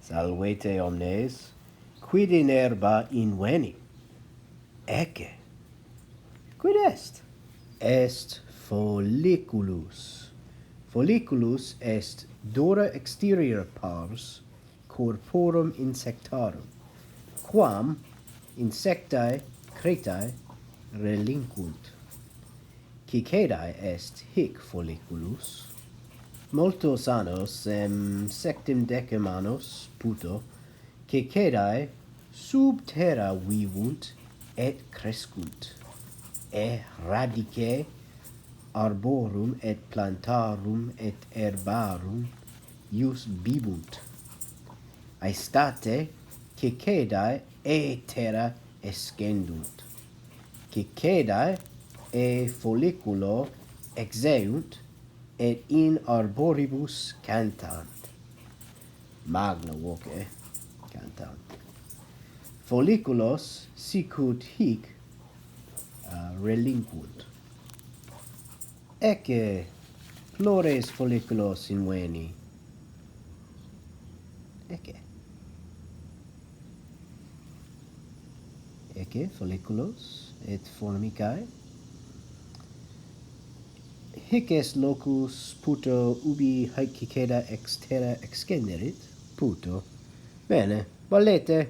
Salvete omnes, quid in herba inveni? Ecce. Quid est? Est folliculus. Folliculus est dura exterior pars corporum insectarum, quam insectae cretae relinquunt. Cicadae est hic folliculus. Multos annos septem decim annos puto, Cicadae sub terra vivunt et crescunt, e radice arborum et plantarum et herbarum ius bibunt. Aestate Cicadae e terra escendunt. Cicadae e folliculo exeunt et in arboribus cantant. Magna voce cantant. Folliculos sicut hic relinquunt. Ecce flores folliculos inveni. Ecce folliculos et formicae. Hic est locus puto ubi haec cicada ex terra excenderit. Puto. Bene, valete.